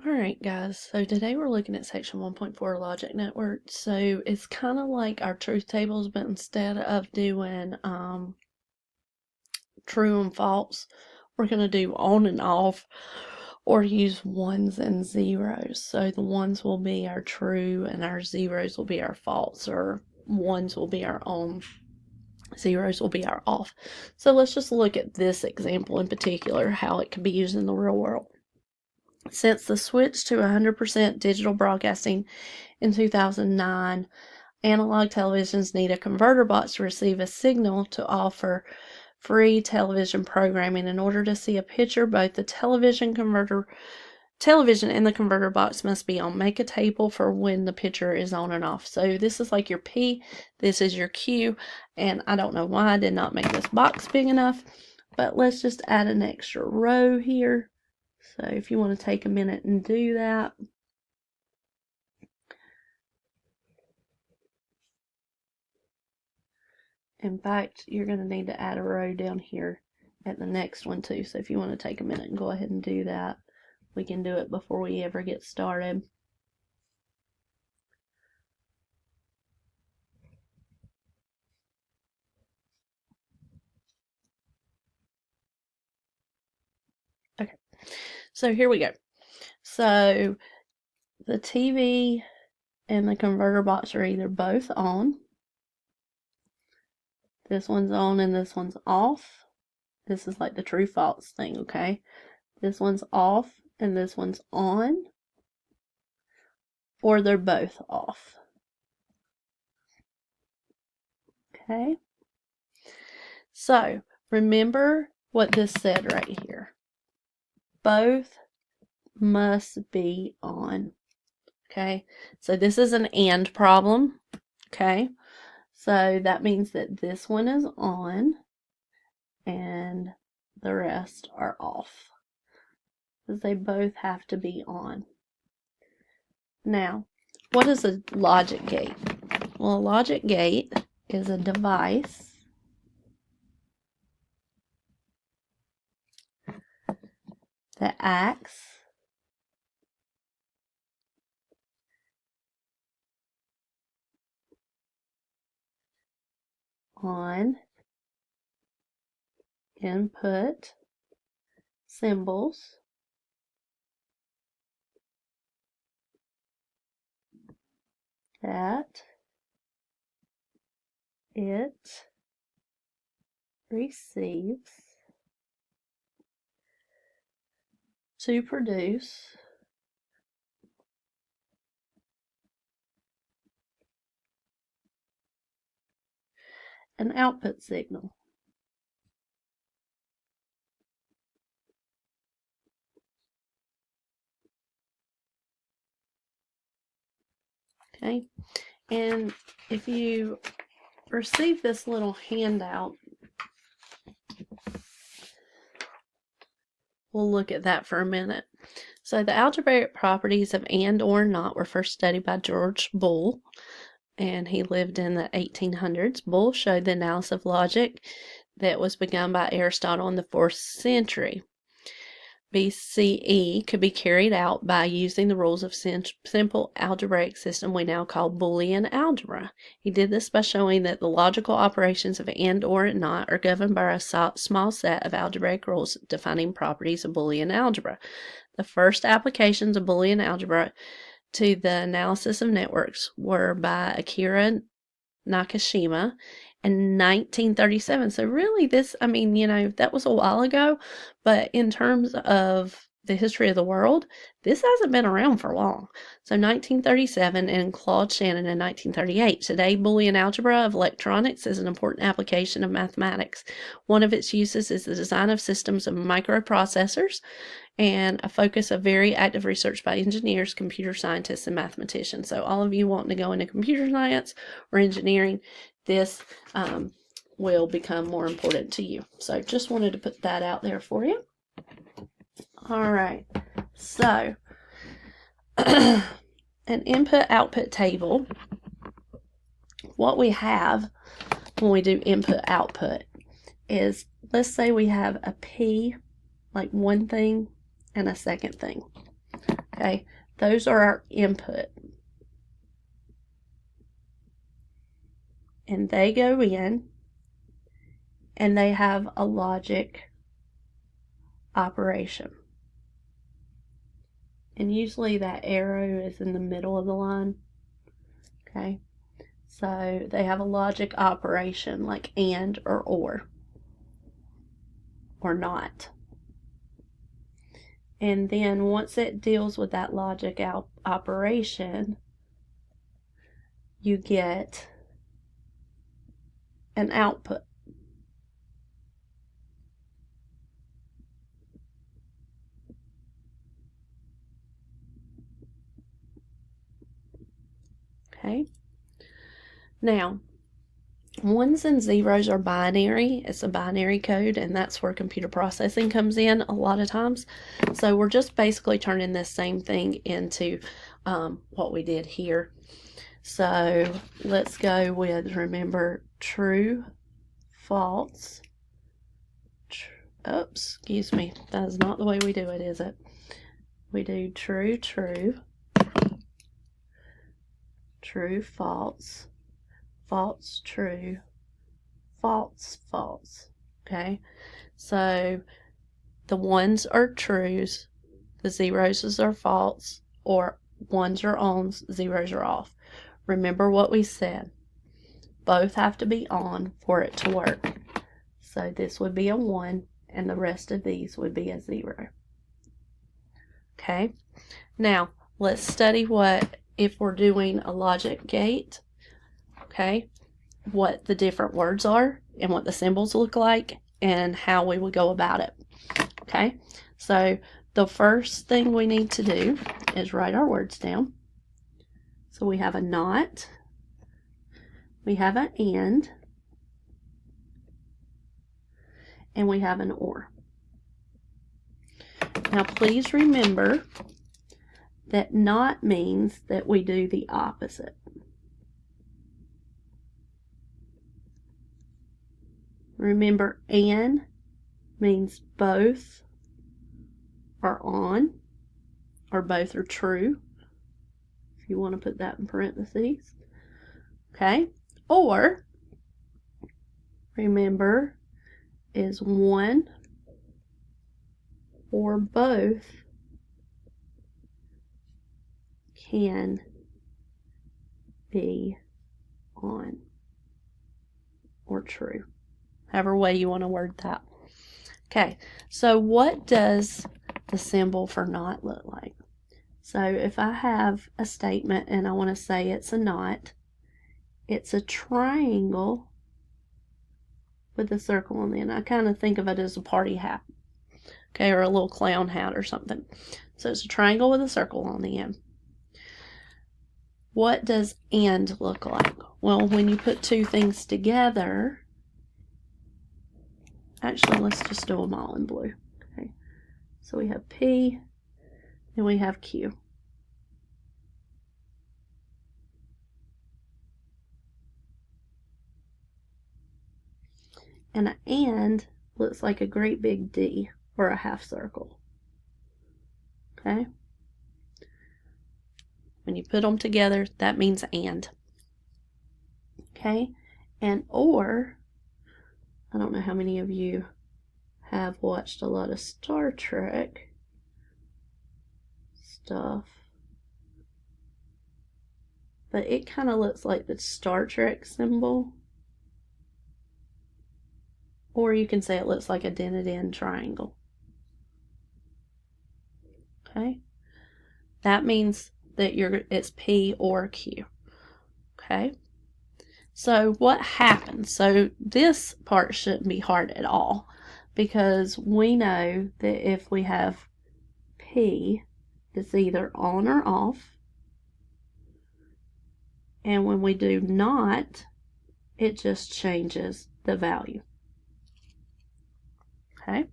Alright guys, so today we're looking at section 1.4 logic network. So it's kind of like our truth tables, but instead of doing true and false, we're going to do on and off or use ones and zeros. So the ones will be our true and our zeros will be our false, or ones will be our on, zeros will be our off. So let's just look at this example in particular, how it can be used in the real world. Since the switch to 100% digital broadcasting in 2009, analog televisions need a converter box to receive a signal to offer free television programming. In order to see a picture, both the television and the converter box must be on. Make a table for when the picture is on and off. So this is like your P, this is your Q, and I don't know why I did not make this box big enough, but let's just add an extra row here. So if you want to take a minute and do that. In fact, you're going to need to add a row down here at the next one too. So if you want to take a minute and go ahead and do that, we can do it before we ever get started. Okay, so here we go. So the TV and the converter box are either both on. This one's on and this one's off. This is like the true false thing, okay? This one's off and this one's on, or they're both off. Okay? So remember what this said right here. Both must be on. Okay, so this is an and problem. Okay, so that means that this one is on and the rest are off, because they both have to be on. Now, what is a logic gate? Well, a logic gate is a device that acts on input symbols that it receives to produce an output signal. Okay, and if you receive this little handout, we'll look at that for a minute. So the algebraic properties of and or not were first studied by George Boole, and he lived in the 1800s. Boole showed the analysis of logic that was begun by Aristotle in the 4th century BCE could be carried out by using the rules of simple algebraic system we now call Boolean algebra. He did this by showing that the logical operations of and or and not are governed by a small set of algebraic rules defining properties of Boolean algebra. The first applications of Boolean algebra to the analysis of networks were by Akira Nakashima in 1937. So really this, I mean, you know, that was a while ago, but in terms of the history of the world, this hasn't been around for long. So 1937 and Claude Shannon in 1938. Today, Boolean algebra of electronics is an important application of mathematics. One of its uses is the design of systems of microprocessors, and a focus of very active research by engineers, computer scientists, and mathematicians. So all of you wanting to go into computer science or engineering, this will become more important to you. So just wanted to put that out there for you. All right, so an input-output table, what we have when we do input-output is, let's say we have a P, like one thing, and a second thing. Okay, those are our input. And they go in, and they have a logic operation. And usually that arrow is in the middle of the line. Okay, so they have a logic operation like and or not. And then once it deals with that logic operation, you get an output. Okay. Now, ones and zeros are binary. It's a binary code, and that's where computer processing comes in a lot of times. So we're just basically turning this same thing into what we did here. So let's go with, remember, true, false. Oops, excuse me. That is not the way we do it, is it? We do true, true, true, false, false, true, false, false. Okay, so the ones are trues, the zeros are false, or ones are ons, zeros are off. Remember what we said. Both have to be on for it to work. So this would be a 1, and the rest of these would be a 0. Okay, now let's study what, if we're doing a logic gate, okay, what the different words are and what the symbols look like and how we would go about it. Okay, so the first thing we need to do is write our words down. So we have a not, we have an and we have an or. Now please remember that not means that we do the opposite. Remember, and means both are on, or both are true, if you want to put that in parentheses. Okay, or, remember, is one or both can be on or true, however way you want to word that. Okay, so what does the symbol for not look like? So if I have a statement and I want to say it's a not, it's a triangle with a circle on the end. I kind of think of it as a party hat, okay, or a little clown hat or something. So it's a triangle with a circle on the end. What does and look like? Well, when you put two things together, actually, let's just do them all in blue. Okay, so we have P and we have Q. And an and looks like a great big D or a half circle. Okay? When you put them together, that means and. Okay? And or, I don't know how many of you have watched a lot of Star Trek stuff, but it kind of looks like the Star Trek symbol. Or you can say it looks like a dented in triangle. Okay? That means that it's P or Q. Okay? So what happens? So this part shouldn't be hard at all, because we know that if we have P, it's either on or off. And when we do not, it just changes the value. Okay?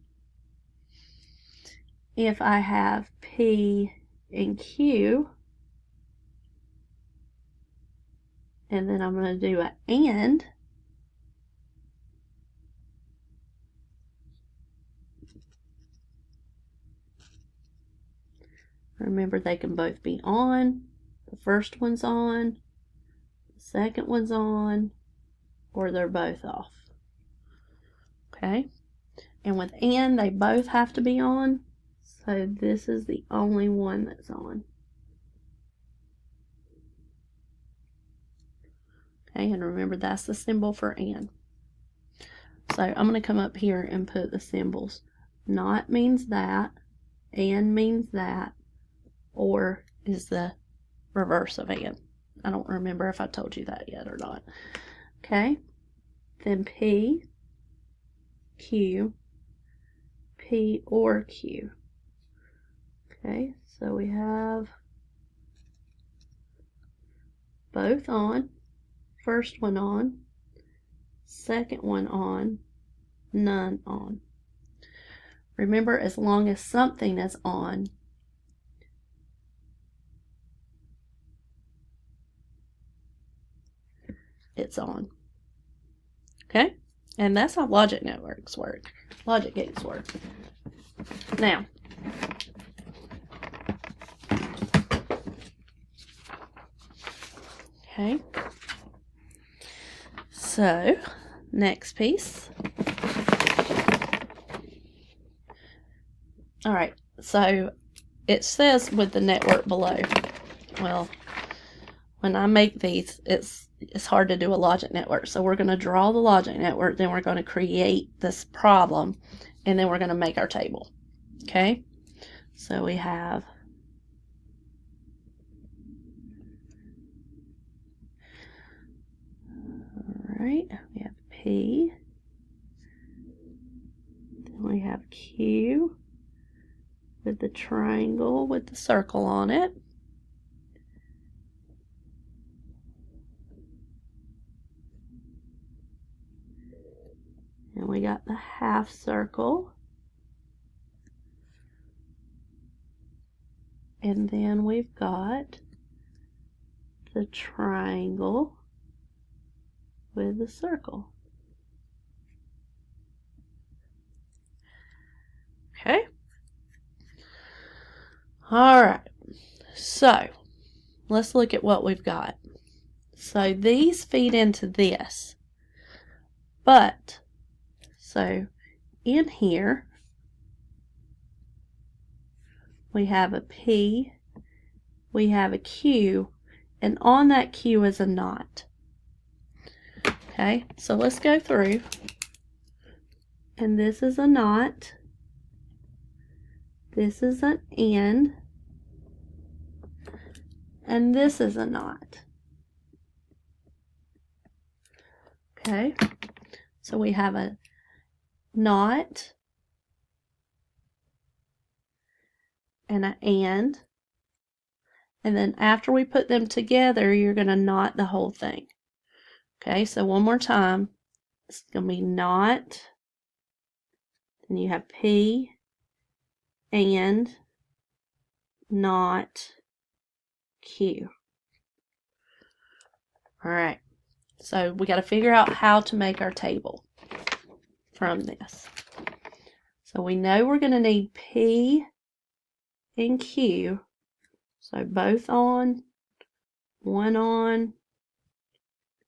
If I have P and Q, and then I'm going to do an and, Remember, they can both be on. The first one's on, the second one's on, or they're both off. Okay? And with and, they both have to be on. So this is the only one that's on. Okay, and remember that's the symbol for and. So I'm going to come up here and put the symbols. Not means that, and means that, or is the reverse of and. I don't remember if I told you that yet or not. Okay, then P, Q, P or Q. Okay, so we have both on, first one on, second one on, none on. Remember, as long as something is on, it's on. Okay? And that's how logic networks work. Logic gates work. Now, okay. So, next piece. All right. So, it says with the network below. Well, when I make these, it's hard to do a logic network. So we're going to draw the logic network, then we're going to create this problem, and then we're going to make our table. Okay? So we have we have P, then we have Q with the triangle with the circle on it. And we got the half circle. And then we've got the triangle with the circle. Okay? All right. So, let's look at what we've got. So, these feed into this. But, so, in here, we have a P, we have a Q, and on that Q is a knot. Okay, so let's go through. And this is a knot. This is an end. And this is a knot. Okay, so we have a knot and an and then after we put them together, you're going to knot the whole thing. Okay, so one more time. It's going to be knot, then you have P, and, knot, Q. All right, so we got to figure out how to make our table from this. So we know we're going to need P and Q. So both on, one on,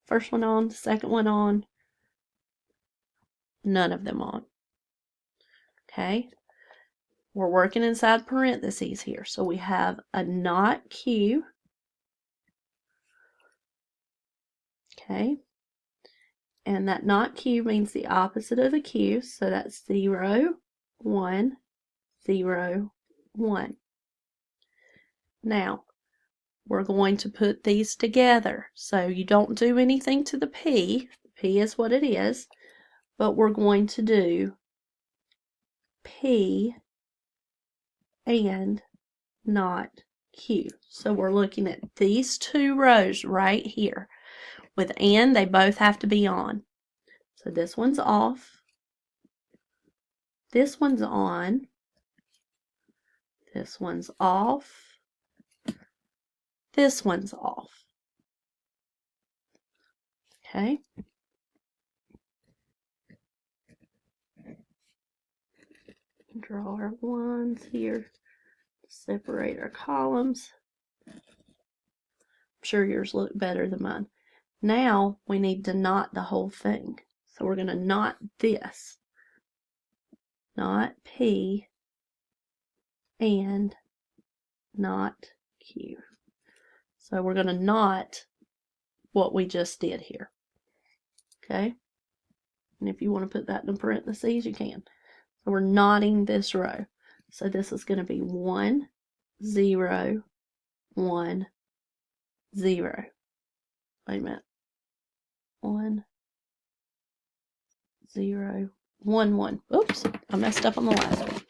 first one on, second one on, none of them on. Okay, we're working inside parentheses here. So we have a knot Q. Okay, and that knot Q means the opposite of the Q. So that's 0, 1, 0, 1. Now, we're going to put these together. So you don't do anything to the P. The P is what it is. But we're going to do P and not Q. So we're looking at these two rows right here. With and, they both have to be on. So this one's off. This one's on. This one's off. This one's off. Okay. Draw our ones here. separate our columns. I'm sure yours look better than mine. Now we need to knot the whole thing. So we're going to knot this. Knot P and knot Q. So we're going to knot what we just did here. Okay? And if you want to put that in parentheses, you can. So we're knotting this row. So this is going to be 1, 0, 1, 0. Wait a minute. 1, 0, 1, 1. Oops, I messed up on the last one.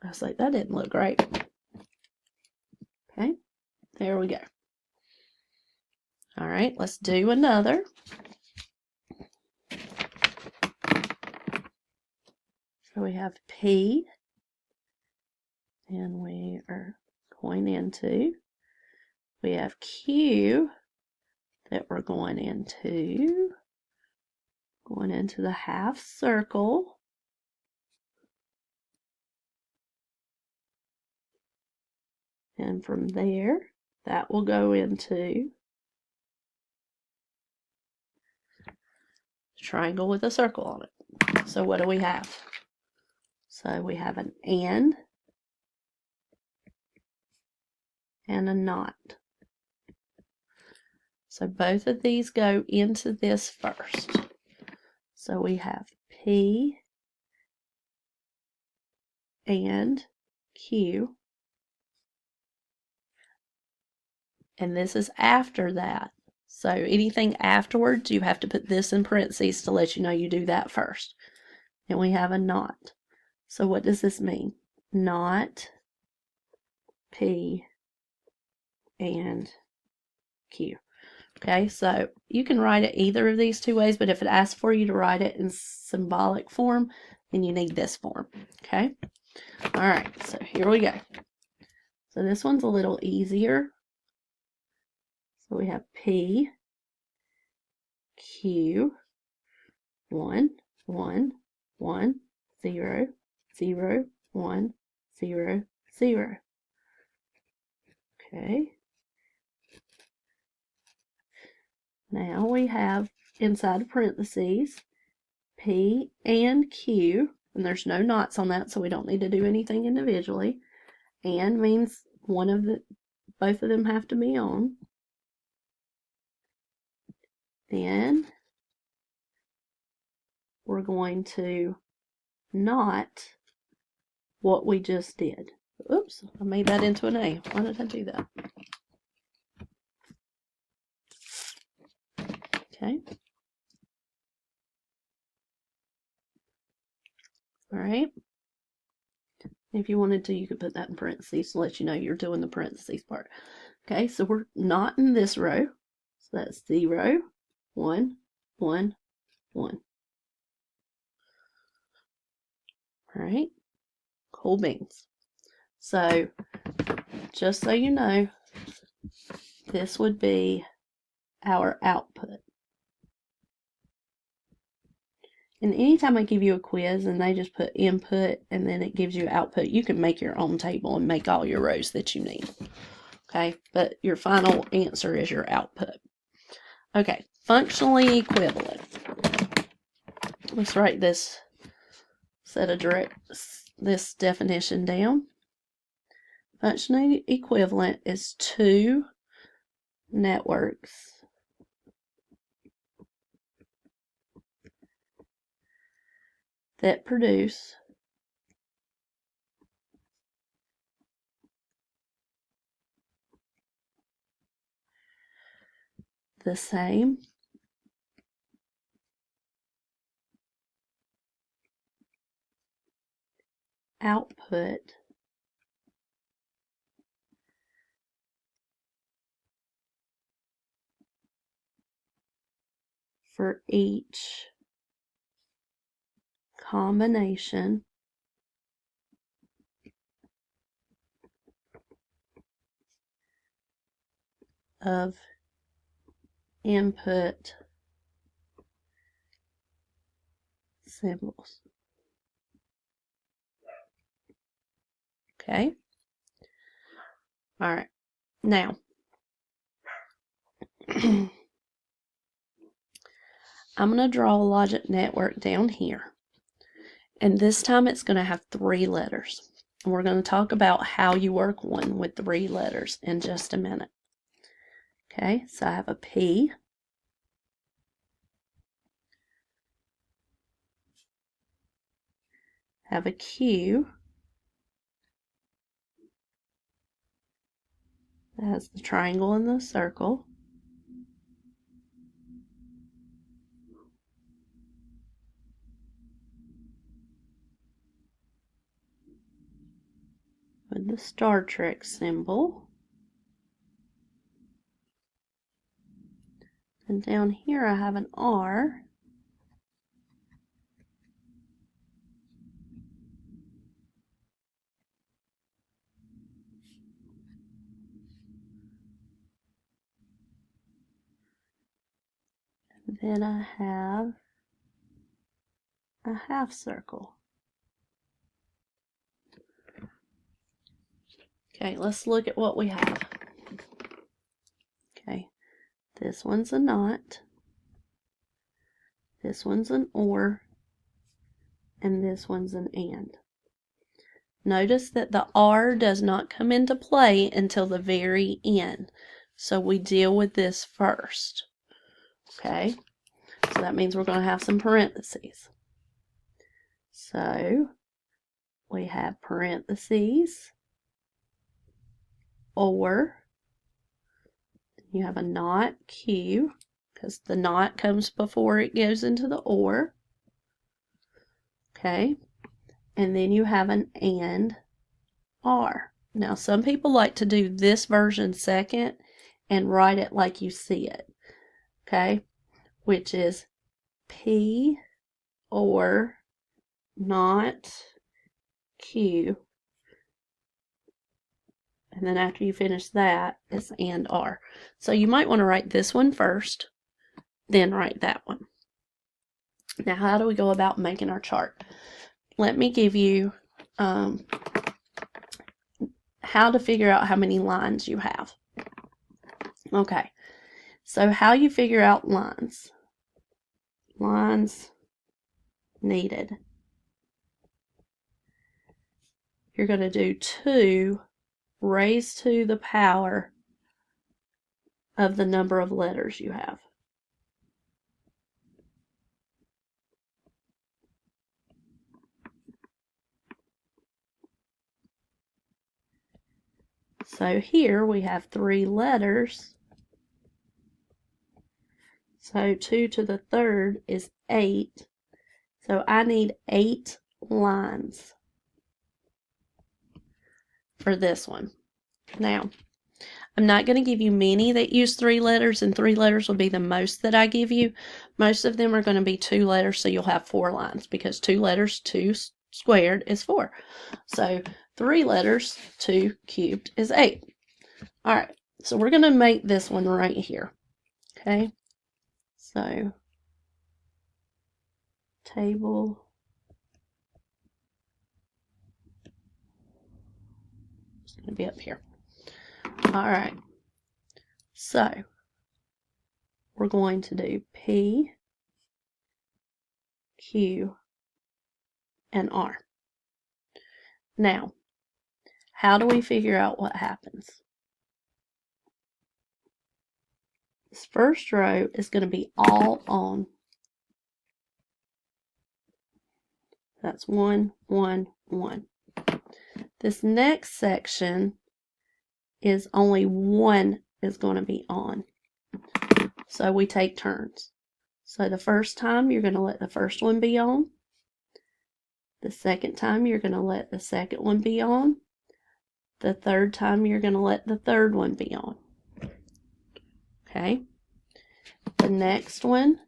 I was like, that didn't look right. Okay, there we go. All right, let's do another. So we have P, and we are going into. We have Q that we're going into the half circle. And from there, that will go into a triangle with a circle on it. So what do we have? So we have an and a knot. So both of these go into this first. So we have P and Q. And this is after that. So anything afterwards, you have to put this in parentheses to let you know you do that first. And we have a knot. So what does this mean? Knot P and Q. Okay, so you can write it either of these two ways, but if it asks for you to write it in symbolic form, then you need this form. Okay? All right, so here we go. So this one's a little easier. So we have P, Q, 1, 1, 1, 0, 0, 1, 0, 0. Okay. Now we have inside parentheses P and Q, and there's no knots on that, so we don't need to do anything individually. And means both of them have to be on. Then we're going to knot what we just did. Oops, I made that into an A. Why did I do that? Okay. All right. If you wanted to, you could put that in parentheses to let you know you're doing the parentheses part. Okay, so we're knotting this row. So that's 0, 1, 1, 1. All right. Cool beans. So, just so you know, this would be our output. And anytime I give you a quiz and they just put input and then it gives you output, you can make your own table and make all your rows that you need. Okay, but your final answer is your output. Okay, functionally equivalent. Let's write this this definition down. Functionally equivalent is two networks that produce the same output for each combination of input symbols. Okay. All right. Now, I'm going to draw a logic network down here. And this time it's going to have 3 letters. And we're going to talk about how you work one with 3 letters in just a minute. Okay, so I have a P. Have a Q. That has the triangle and the circle. With the Star Trek symbol. And down here I have an R. And then I have a half circle. Okay, let's look at what we have. Okay, this one's a not. This one's an or. And this one's an and. Notice that the R does not come into play until the very end. So we deal with this first. Okay, so that means we're going to have some parentheses. So we have parentheses, or, you have a not Q, because the not comes before it goes into the or. Okay, and then you have an and R. Now some people like to do this version second and write it like you see it. Okay, which is P or not Q. And then after you finish that, it's and R. So you might want to write this one first, then write that one. Now, how do we go about making our chart? Let me give you how to figure out how many lines you have. Okay, so how you figure out lines. Lines needed. You're going to do 2 raised to the power of the number of letters you have. So here we have 3 letters. So 2 to the 3rd is 8. So I need 8 lines for this one. Now, I'm not going to give you many that use 3 letters, and 3 letters will be the most that I give you. Most of them are going to be 2 letters, so you'll have 4 lines, because 2 letters, 2 squared is 4. So 3 letters, 2 cubed is 8. All right, so we're going to make this one right here. Okay, so table is going to be up here. All right, so we're going to do P, Q, and R. Now, how do we figure out what happens? This first row is going to be all on. That's 1, 1, 1. This next section is only 1 is going to be on. So we take turns. So the first time you're going to let the first one be on. The second time you're going to let the second one be on. The third time you're going to let the third one be on. Okay. The next one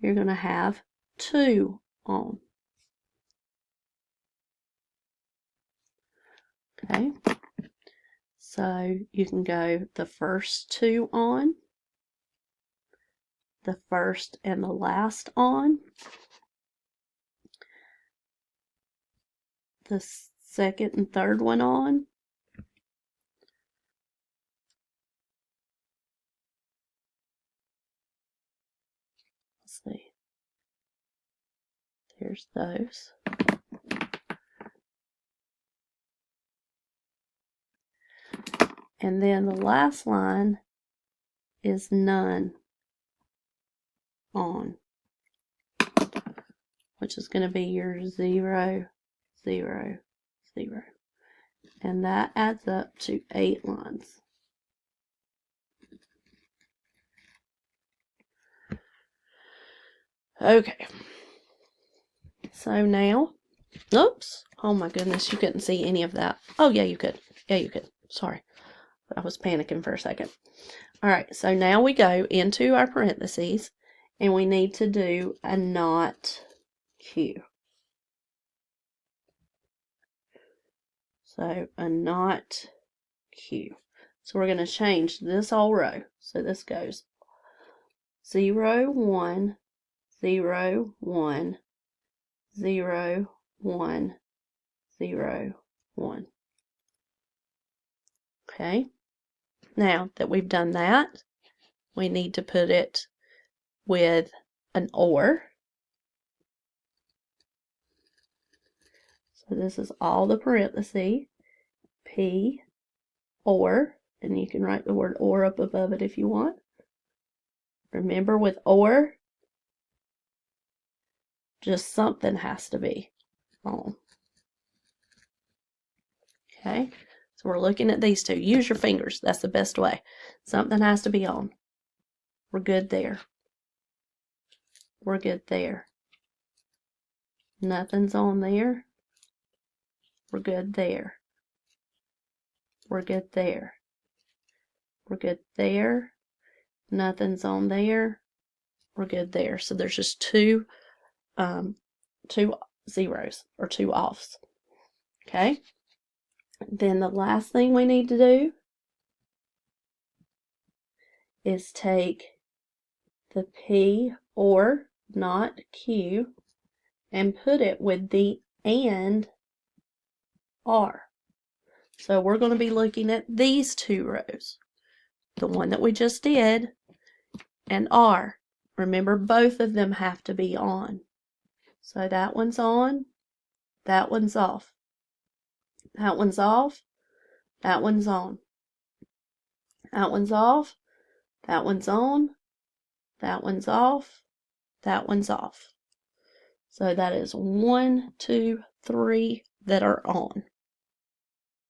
you're going to have 2 on. Okay. So you can go the first 2 on, the first and the last on, the second and third one on. Let's see. There's those. And then the last line is none on, which is going to be your 0, 0, 0. And that adds up to 8 lines. Okay. So now, oops, oh my goodness, you couldn't see any of that. Oh yeah, you could. Yeah, you could. Sorry. I was panicking for a second. All right, so now we go into our parentheses, and we need to do a not Q. So a not Q. So we're going to change this whole row. So this goes 0, 1, 0, 1, 0, 1, 0, 1. Okay. Now that we've done that, we need to put it with an OR. So this is all the parentheses, P, OR, and you can write the word OR up above it if you want. Remember, with OR, just something has to be on. Okay, so we're looking at these two. Use your fingers. That's the best way. Something has to be on. We're good there. We're good there. Nothing's on there. We're good there. We're good there. We're good there. Nothing's on there. We're good there. So there's just two zeros or two offs. Okay. Then the last thing we need to do is take the P or not Q and put it with the and R. So we're going to be looking at these two rows, the one that we just did and R. Remember, both of them have to be on. So that one's on, that one's off. That one's off, that one's on. That one's off, that one's on, that one's off, that one's off. So that is 1, 2, 3 that are on.